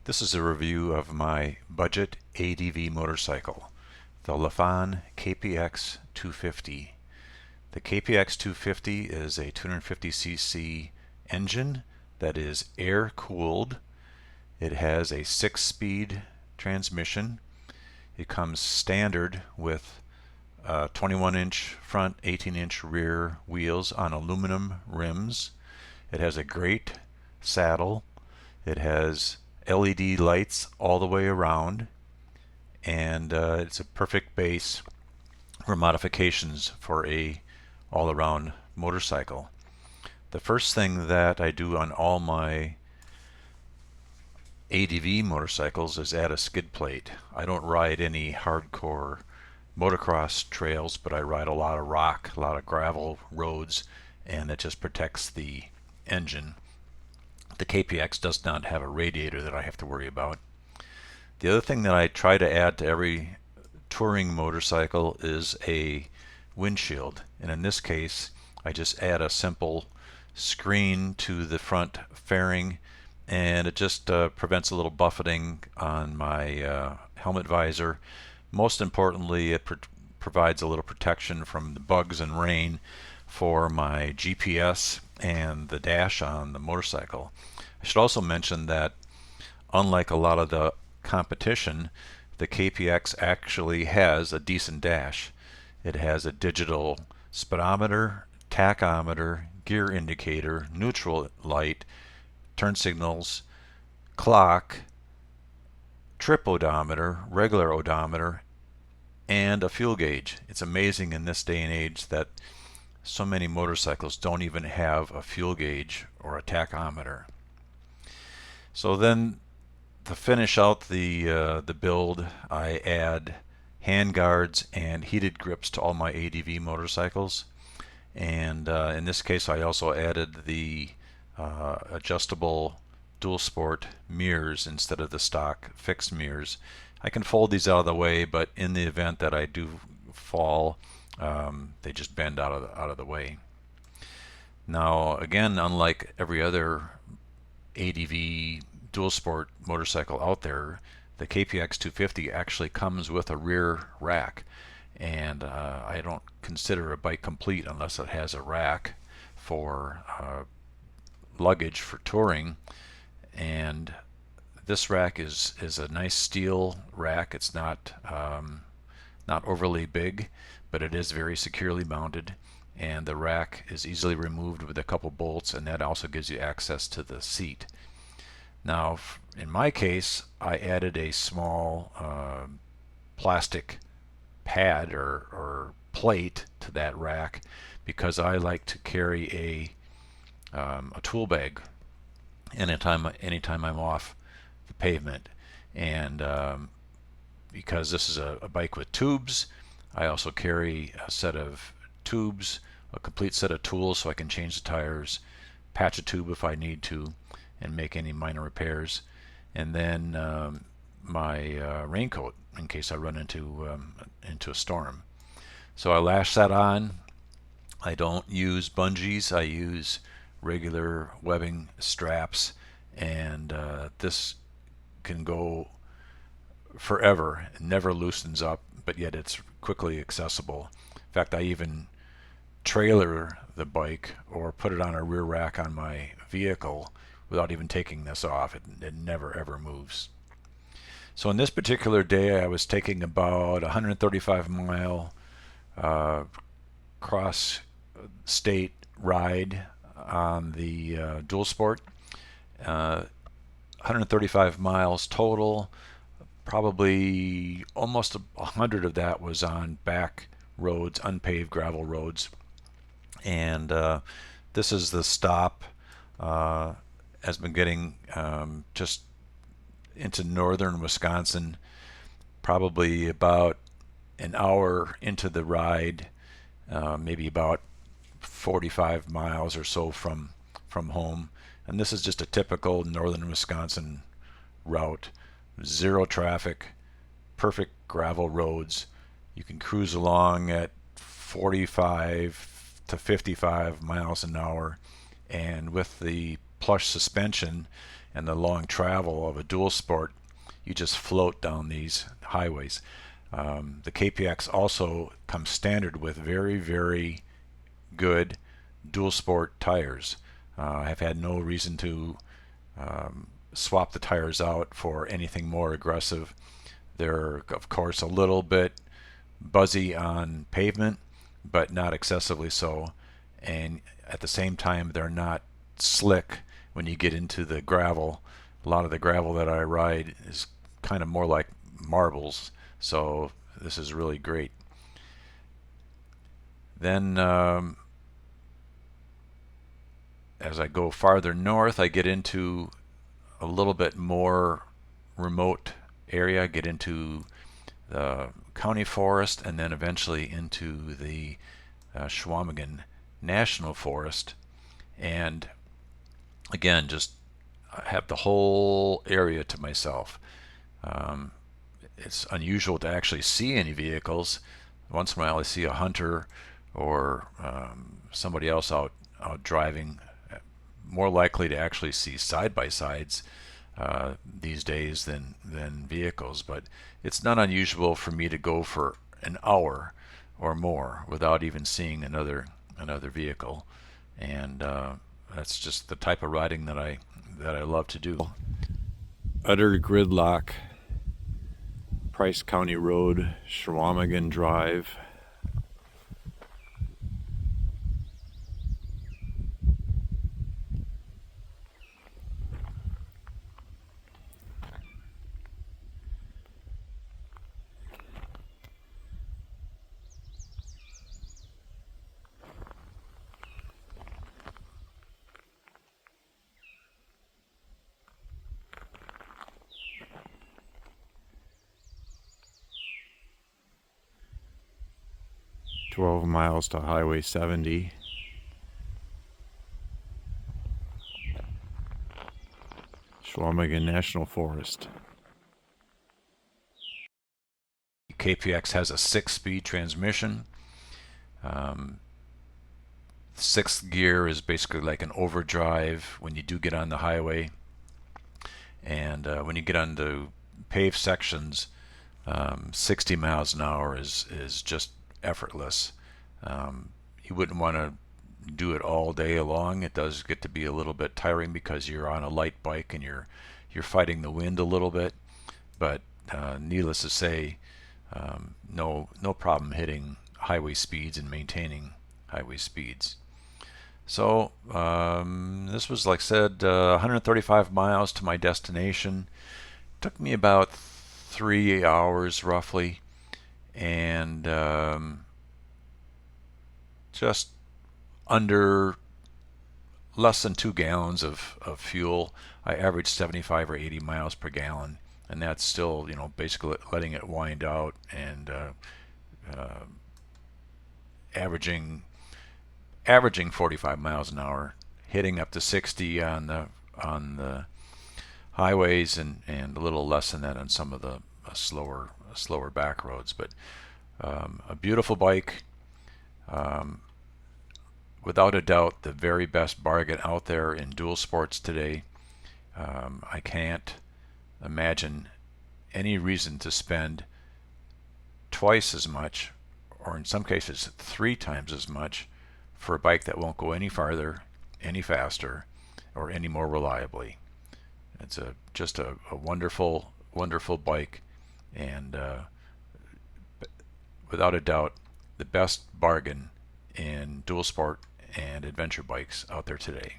This is a review of my budget ADV motorcycle, the Lifan KPX250. The KPX250 is a 250cc engine that is air-cooled. It has a 6-speed transmission. It comes standard with 21-inch front, 18-inch rear wheels on aluminum rims. It has a great saddle. It has LED lights all the way around, and it's a perfect base for modifications for a all-around motorcycle. The first thing that I do on all my ADV motorcycles is add a skid plate. I don't ride any hardcore motocross trails, but I ride a lot of rock, a lot of gravel roads, and it just protects the engine. The KPX does not have a radiator that I have to worry about. The other thing that I try to add to every touring motorcycle is a windshield, and in this case I just add a simple screen to the front fairing, and it just prevents a little buffeting on my helmet visor. Most importantly, it provides a little protection from the bugs and rain for my GPS and the dash on the motorcycle. I should also mention that unlike a lot of the competition, the KPX actually has a decent dash. It has a digital speedometer, tachometer, gear indicator, neutral light, turn signals, clock, trip odometer, regular odometer, and a fuel gauge. It's amazing in this day and age that so many motorcycles don't even have a fuel gauge or a tachometer. So then, to finish out the build, I add hand guards and heated grips to all my ADV motorcycles, and in this case I also added the adjustable dual sport mirrors instead of the stock fixed mirrors. I can fold these out of the way, but in the event that I do fall, they just bend out of the way. Now again, unlike every other ADV dual sport motorcycle out there, the KPX250 actually comes with a rear rack, and I don't consider a bike complete unless it has a rack for luggage for touring. And this rack is a nice steel rack. It's not overly big, but it is very securely mounted, and the rack is easily removed with a couple bolts, and that also gives you access to the seat. Now in my case, I added a small plastic pad or plate to that rack because I like to carry a tool bag anytime I'm off the pavement, and because this is a bike with tubes, I also carry a set of tubes, a complete set of tools, so I can change the tires, patch a tube if I need to, and make any minor repairs, and then my raincoat in case I run into a storm. So I lash that on. I don't use bungees, I use regular webbing straps, and this can go forever. It never loosens up, but yet it's quickly accessible. In fact, I even trailer the bike or put it on a rear rack on my vehicle without even taking this off. It never ever moves. So on this particular day, I was taking about 135-mile cross state ride on the dual sport. 135 miles total. Probably almost 100 of that was on back roads, unpaved gravel roads. And this is the stop. Has been getting just into northern Wisconsin, probably about an hour into the ride, maybe about 45 miles or so from home. And this is just a typical northern Wisconsin route. Zero traffic, perfect gravel roads. You can cruise along at 45 to 55 miles an hour, and with the plush suspension and the long travel of a dual sport, you just float down these highways. The KPX also comes standard with very, very good dual sport tires. I've had no reason to swap the tires out for anything more aggressive. They're, of course, a little bit buzzy on pavement, but not excessively so. And at the same time, they're not slick when you get into the gravel. A lot of the gravel that I ride is kind of more like marbles, so this is really great. Then as I go farther north, I get into a little bit more remote area, get into the county forest, and then eventually into the Schwamigan National Forest. And again, just have the whole area to myself. It's unusual to actually see any vehicles. Once in a while I see a hunter or somebody else out driving. More likely to actually see side-by-sides these days than vehicles, but it's not unusual for me to go for an hour or more without even seeing another vehicle, and that's just the type of riding that I love to do. Utter gridlock, Price County Road, Schwamigan Drive. "12 miles to Highway 70. Schwamigan National Forest." KPX has a 6-speed transmission. Sixth gear is basically like an overdrive when you do get on the highway, and when you get on the paved sections, 60 miles an hour is just effortless. You wouldn't want to do it all day long. It does get to be a little bit tiring because you're on a light bike and you're fighting the wind a little bit, but needless to say, no problem hitting highway speeds and maintaining highway speeds. So this was, like I said, 135 miles to my destination. Took me about 3 hours roughly, and just under less than 2 gallons of fuel. I averaged 75 or 80 miles per gallon, and that's still, basically letting it wind out and averaging 45 miles an hour, hitting up to 60 on the highways, and a little less than that on some of the slower back roads. But a beautiful bike. Without a doubt, the very best bargain out there in dual sports today. I can't imagine any reason to spend twice as much, or in some cases 3 times as much, for a bike that won't go any farther, any faster, or any more reliably. It's just a wonderful, wonderful bike, and without a doubt, the best bargain in dual sport and adventure bikes out there today.